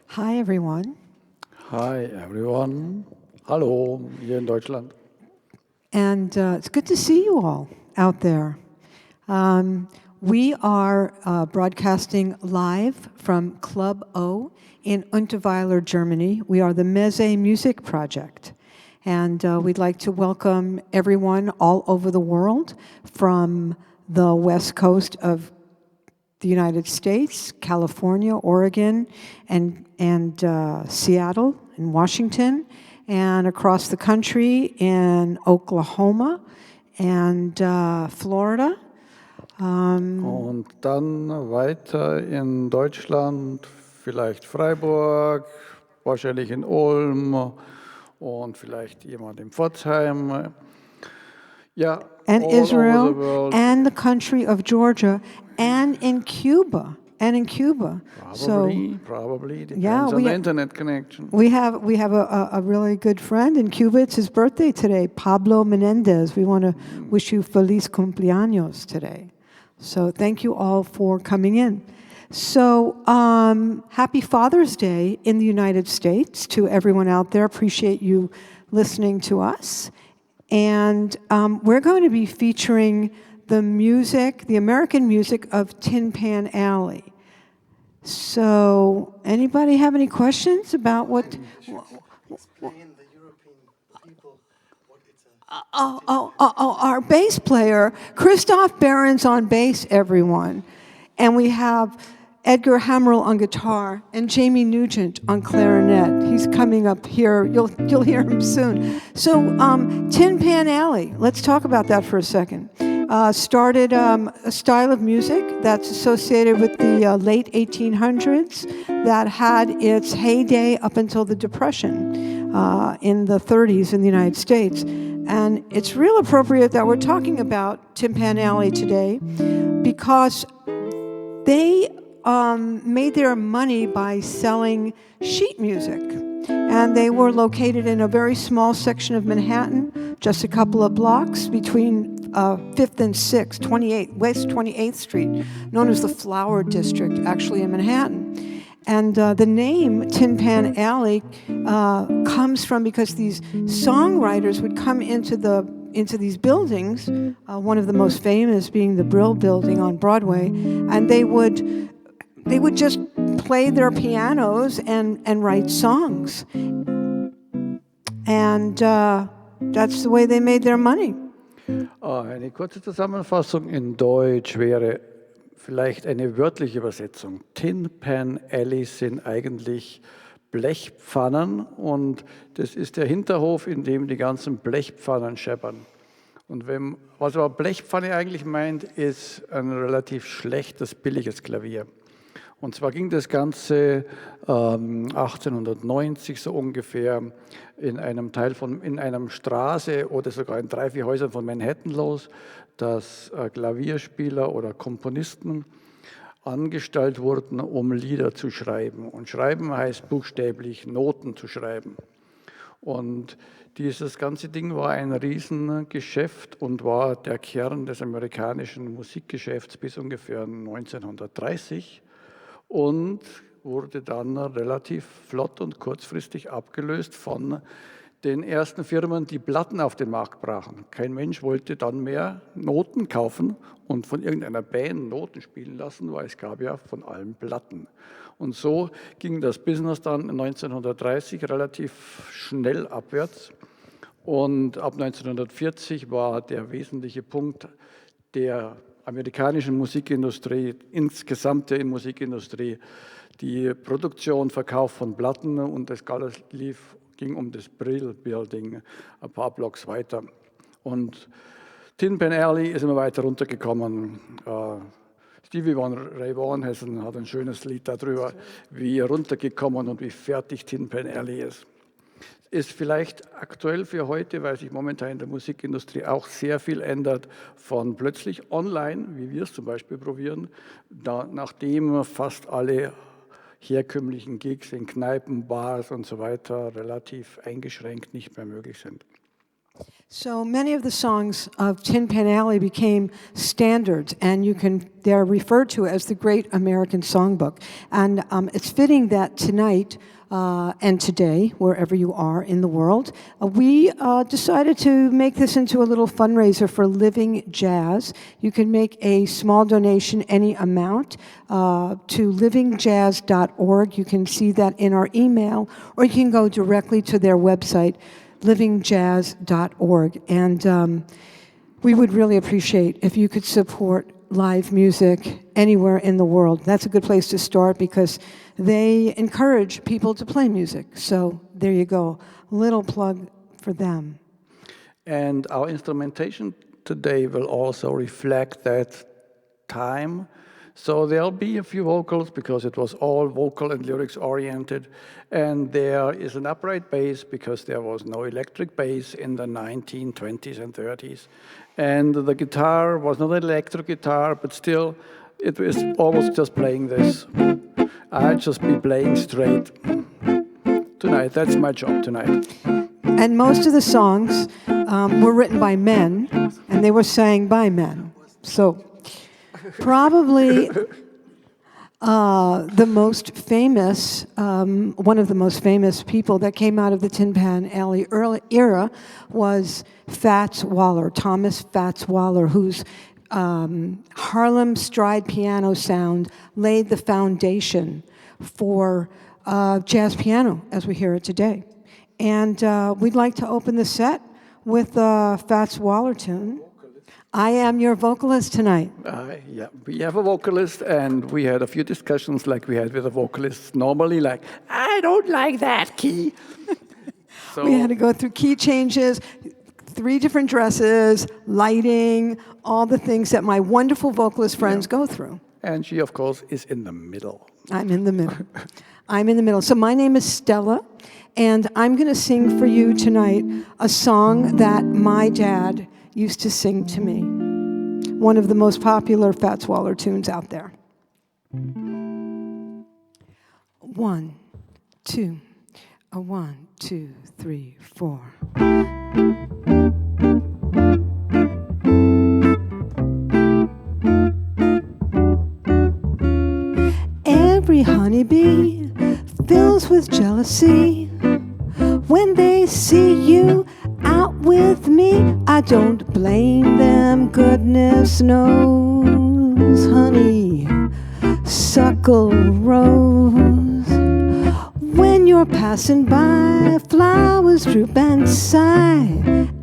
Hi, everyone. Hi everyone. Hallo, hier in Deutschland. And it's good to see you all out there. We are broadcasting live from Club O in Unterweiler, Germany. We are the Meze Music Project. And we'd like to welcome everyone all over the world from the west coast of the United States, California, Oregon, and Seattle and Washington, and across the country in Oklahoma and Florida. Und dann weiter in Deutschland, vielleicht Freiburg, wahrscheinlich in Ulm und vielleicht jemand in Pforzheim. Ja, And all over the Israel, world. and the country of Georgia, and in Cuba, Probably depends yeah, on the internet connection. We have a really good friend in Cuba. It's his birthday today, Pablo Menendez. We want to wish you feliz cumpleaños today. So thank you all for coming in. So happy Father's Day in the United States to everyone out there. Appreciate you listening to us. And we're going to be featuring the music, the American music of Tin Pan Alley. So, anybody have any questions about what? Explain the European people what it's Our bass player, Christoph Behrens on bass, everyone. And we have Edgar Haimerl on guitar and Jamie Nugent on clarinet. He's coming up here. You'll hear him soon. So, Tin Pan Alley, let's talk about that for a second. Started a style of music that's associated with the late 1800s that had its heyday up until the Depression in the 30s in the United States. And it's real appropriate that we're talking about Tin Pan Alley today because they made their money by selling sheet music. And they were located in a very small section of Manhattan, just a couple of blocks between 5th and 6th, 28th, West 28th Street, known as the Flower District, actually in Manhattan. And the name Tin Pan Alley comes from because these songwriters would come into these buildings, one of the most famous being the Brill Building on Broadway, and they would just play their pianos and write songs. And that's the way they made their money. Eine kurze Zusammenfassung in Deutsch wäre vielleicht eine wörtliche Übersetzung. Tin Pan Alley sind eigentlich Blechpfannen und das ist der Hinterhof, in dem die ganzen Blechpfannen scheppern. Und was aber Blechpfanne eigentlich meint, ist ein relativ schlechtes, billiges Klavier. Und zwar ging das Ganze 1890 so ungefähr in einer Straße oder sogar in 3, 4 Häusern von Manhattan los, dass Klavierspieler oder Komponisten angestellt wurden, um Lieder zu schreiben. Und schreiben heißt buchstäblich Noten zu schreiben. Und dieses ganze Ding war ein Riesengeschäft und war der Kern des amerikanischen Musikgeschäfts bis ungefähr 1930. Und wurde dann relativ flott und kurzfristig abgelöst von den ersten Firmen, die Platten auf den Markt brachen. Kein Mensch wollte dann mehr Noten kaufen und von irgendeiner Band Noten spielen lassen, weil es gab ja von allem Platten. Und so ging das Business dann 1930 relativ schnell abwärts. Und ab 1940 war der wesentliche Punkt der amerikanischen Musikindustrie, insgesamt der Musikindustrie, die Produktion, Verkauf von Platten und das alles ging um das Brill Building ein paar Blocks weiter. Und Tin Pan Alley ist immer weiter runtergekommen. Stevie Ray Vaughan hat ein schönes Lied darüber, wie runtergekommen und wie fertig Tin Pan Alley ist. Ist vielleicht aktuell für heute, weil sich momentan in der Musikindustrie auch sehr viel ändert, von plötzlich online, wie wir es zum Beispiel probieren, nachdem fast alle herkömmlichen Gigs in Kneipen, Bars und so weiter relativ eingeschränkt nicht mehr möglich sind. So many of the songs of Tin Pan Alley became standards, and they're referred to as the Great American Songbook. And it's fitting that tonight and today, wherever you are in the world, we decided to make this into a little fundraiser for Living Jazz. You can make a small donation, any amount, to livingjazz.org. You can see that in our email, or you can go directly to their website, livingjazz.org. And we would really appreciate if you could support live music anywhere in the world. That's a good place to start because they encourage people to play music. So there you go, little plug for them. And our instrumentation today will also reflect that time. So there'll be a few vocals because it was all vocal and lyrics oriented. And there is an upright bass because there was no electric bass in the 1920s and 30s. And the guitar was not an electric guitar, but still it was almost just playing this. I'll just be playing straight tonight. That's my job tonight. And most of the songs were written by men, and they were sang by men. So probably the most famous, one of the most famous people that came out of the Tin Pan Alley era was Fats Waller, Thomas Fats Waller, whose Harlem stride piano sound laid the foundation for jazz piano as we hear it today. And we'd like to open the set with a Fats Waller tune. I am your vocalist tonight. Yeah, we have a vocalist, and we had a few discussions like we had with the vocalists normally, like, I don't like that key. So we had to go through key changes, 3 different dresses, lighting, all the things that my wonderful vocalist friends go through. And she, of course, is in the middle. I'm in the middle. I'm in the middle. So my name is Stella, and I'm going to sing for you tonight a song that my dad used to sing to me. One of the most popular Fats Waller tunes out there. 1, 2, 1, 2, 3, 4. Every honeybee fills with jealousy when they see you out with me. I don't blame them, goodness knows, honey, suckle rose. When you're passing by, flowers droop and sigh,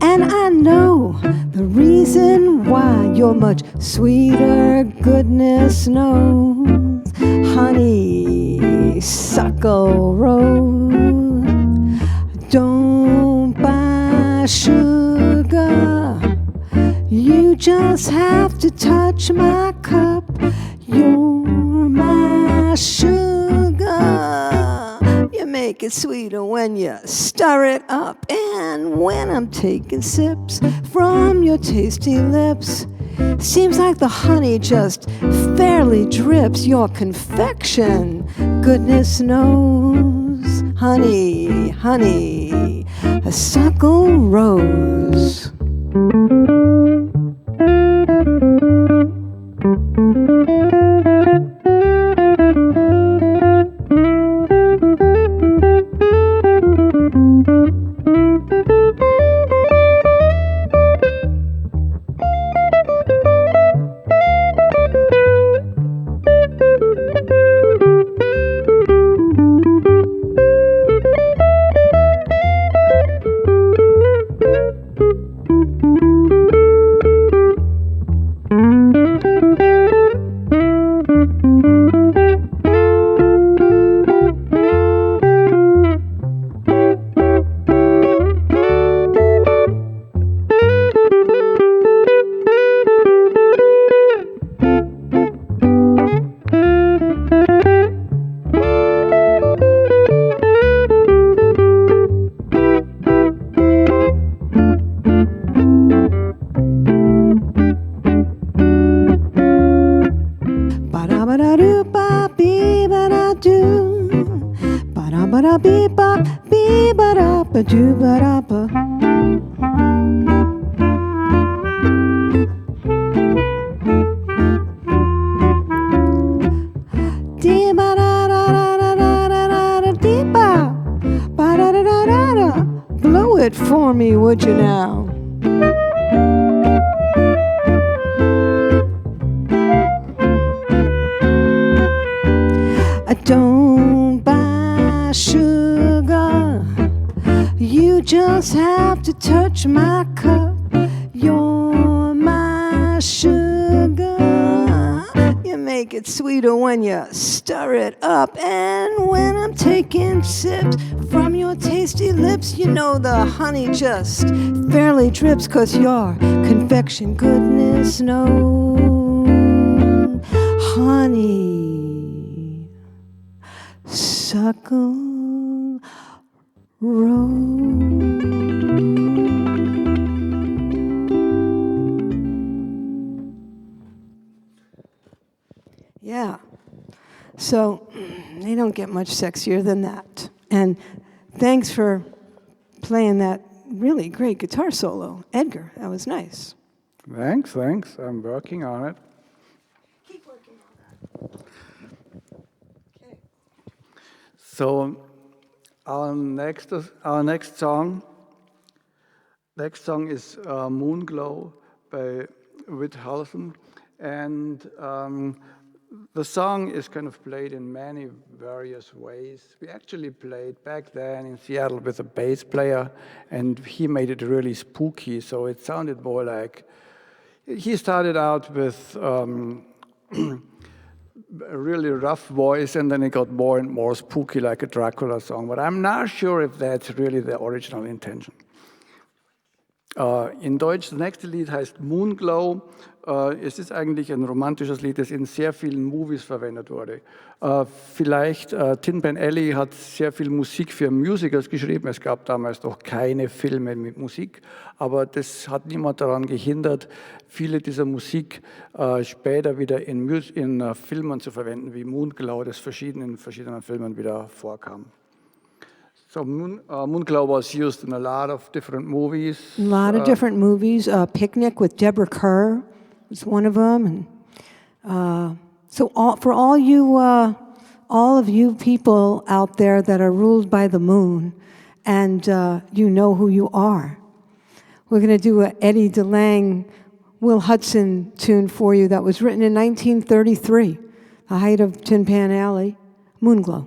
and I know the reason why. You're much sweeter, goodness knows, honey, suckle rose. Don't buy sugar, you just have to touch my cup. You're my sugar. You make it sweeter when you stir it up. And when I'm taking sips from your tasty lips, seems like the honey just fairly drips. Your confection, goodness knows, honey, honey, a suckle rose. Ba-da-ba-da-bee-ba, bee-ba-da, bee-ba-da-ba-doo-ba-da-ba. Blow it for me, would you now? I don't buy sugar. You just have to touch my cup. You're my sugar. You make it sweeter when you stir it up. And when I'm taking sips from your tasty lips, you know the honey just fairly drips, 'cause your confection goodness knows. Honey, suckle, roll. Yeah. So they don't get much sexier than that. And thanks for playing that really great guitar solo, Edgar. That was nice. Thanks. I'm working on it. Keep working on that. Okay. So our next song is Moonglow by Whit Halson, and the song is kind of played in many various ways. We actually played back then in Seattle with a bass player, and he made it really spooky, so it sounded more like, he started out with a really rough voice, and then it got more and more spooky, like a Dracula song, but I'm not sure if that's really the original intention. In Deutsch, das nächste Lied heißt Moonglow. Es ist eigentlich ein romantisches Lied, das in sehr vielen Movies verwendet wurde. Vielleicht, Tin Pan Alley hat sehr viel Musik für Musicals geschrieben. Es gab damals noch keine Filme mit Musik, aber das hat niemand daran gehindert, viele dieser Musik später wieder in Filmen zu verwenden, wie Moonglow, das in verschiedenen Filmen wieder vorkam. So Moonglow was used in a lot of different movies. A lot of different movies. Picnic with Deborah Kerr was one of them. And so for all of you people out there that are ruled by the moon, and you know who you are, we're going to do a Eddie DeLange, Will Hudson tune for you that was written in 1933, the height of Tin Pan Alley, Moonglow.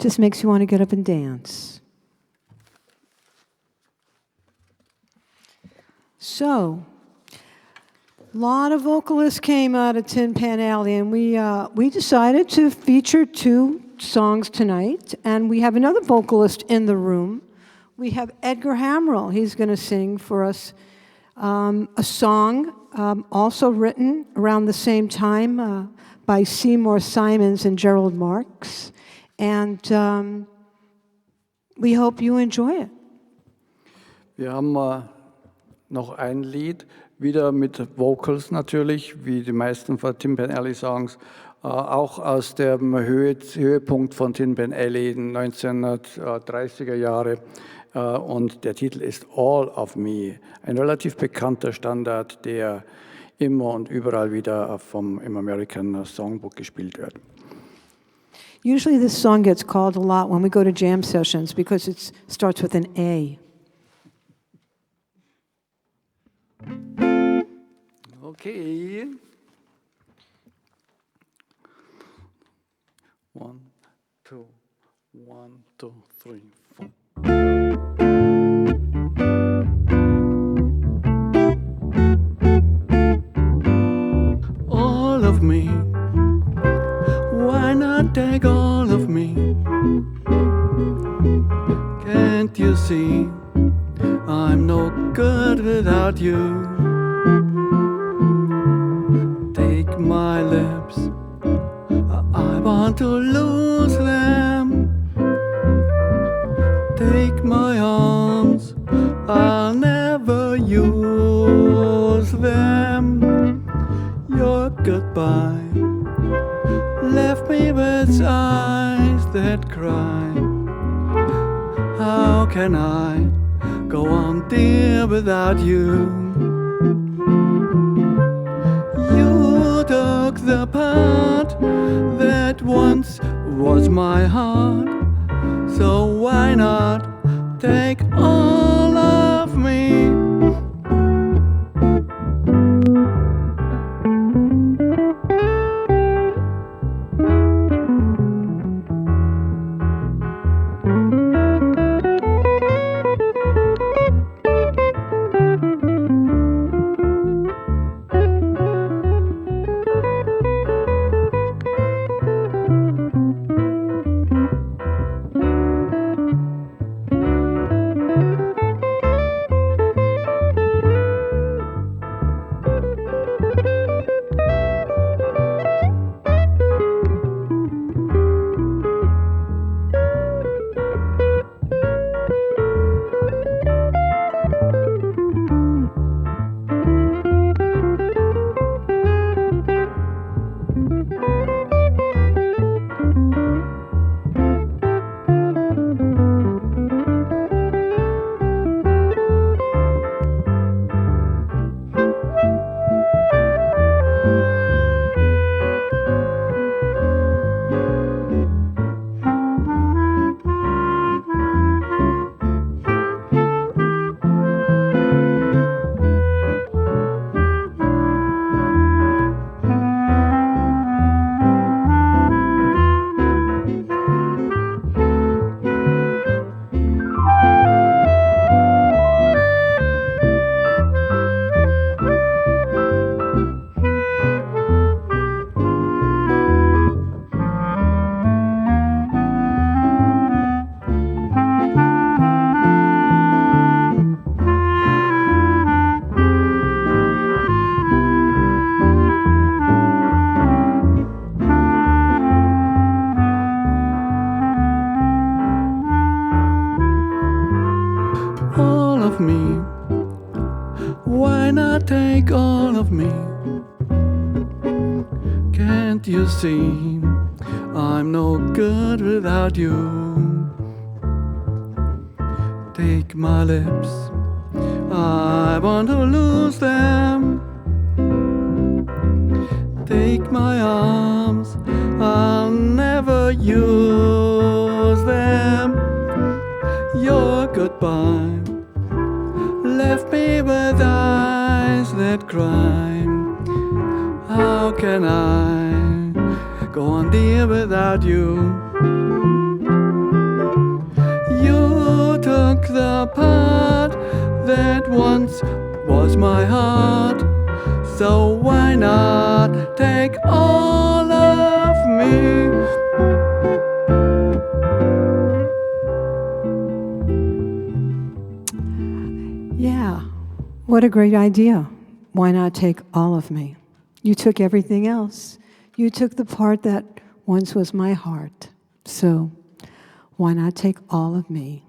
just makes you want to get up and dance. So, a lot of vocalists came out of Tin Pan Alley, and we decided to feature 2 songs tonight, and we have another vocalist in the room. We have Edgar Haimerl. He's going to sing for us a song also written around the same time by Seymour Simons and Gerald Marks, and we hope you enjoy it. Wir haben noch ein Lied, wieder mit Vocals natürlich, wie die meisten von Tin Pan Alley Songs, auch aus dem Höhepunkt von Tin Pan Alley in den 1930er Jahre. Und der Titel ist All of Me, ein relativ bekannter Standard, der immer und überall wieder im American Songbook gespielt wird. Usually this song gets called a lot when we go to jam sessions because it starts with an A. Okay. 1, 2, 1, 2, 3, 4. All of me, why not take all of me? Can't you see I'm no good without you? Take my lips, I want to lose them. Take my arms, I'll never use them. Your goodbye left me with eyes that cry. How can I go on, dear, without you? You took the part that once was my heart, so why not take all of me? Take all of me. Can't you see I'm no good without you? Take my lips, I want to lose them. Take my arms, I'll never use them. Your goodbye left me with eyes that cry. How can I go on, dear, without you? the part that once was my heart. So why not take all of me? Yeah, what a great idea. Why not take all of me? You took everything else. You took the part that once was my heart. So why not take all of me?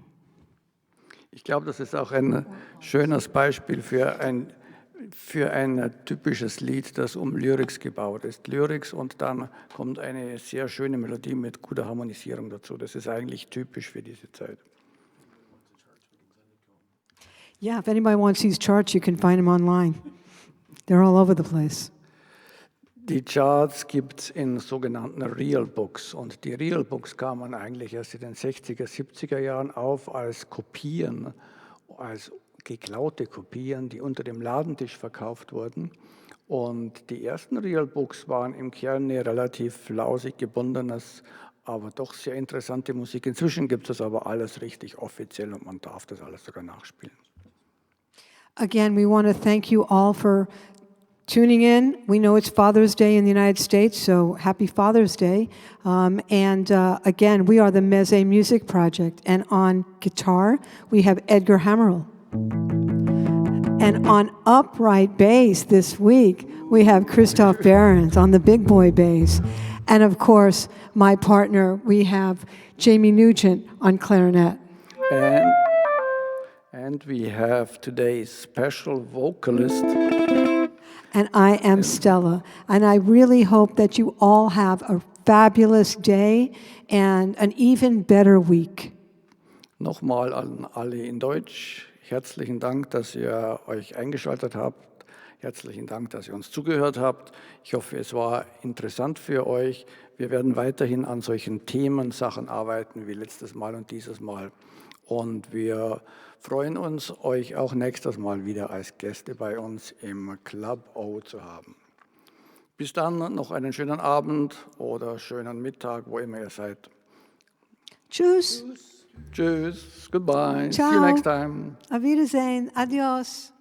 Ich glaube, das ist auch ein schönes Beispiel für ein typisches Lied, das um Lyrics gebaut ist. Lyrics und dann kommt eine sehr schöne Melodie mit guter Harmonisierung dazu. Das ist eigentlich typisch für diese Zeit. Yeah, if anybody wants these charts, you can find them online. They're all over the place. Die Charts gibt es in sogenannten Real Books. Und die Real Books kamen eigentlich erst in den 60er, 70er Jahren auf als Kopien, als geklaute Kopien, die unter dem Ladentisch verkauft wurden. Und die ersten Real Books waren im Kern eine relativ lausig gebundenes, aber doch sehr interessante Musik. Inzwischen gibt es aber alles richtig offiziell und man darf das alles sogar nachspielen. Again, we want to thank you all for tuning in. We know it's Father's Day in the United States, so happy Father's Day. Again, we are the Meze Music Project, and on guitar, we have Edgar Haimerl. And on upright bass this week, we have Christoph Behrens on the big boy bass. And of course, my partner, we have Jamie Nugent on clarinet. And we have today's special vocalist. And I am Stella. And I really hope that you all have a fabulous day and an even better week. Nochmal an alle in Deutsch. Herzlichen Dank, dass ihr euch eingeschaltet habt. Herzlichen Dank, dass ihr uns zugehört habt. Ich hoffe, es war interessant für euch. Wir werden weiterhin an solchen Themensachen arbeiten wie letztes Mal und dieses Mal. Und wir freuen uns, euch auch nächstes Mal wieder als Gäste bei uns im Club O zu haben. Bis dann, noch einen schönen Abend oder schönen Mittag, wo immer ihr seid. Tschüss. Tschüss, goodbye, Ciao. see you next time. Auf Wiedersehen. Adios.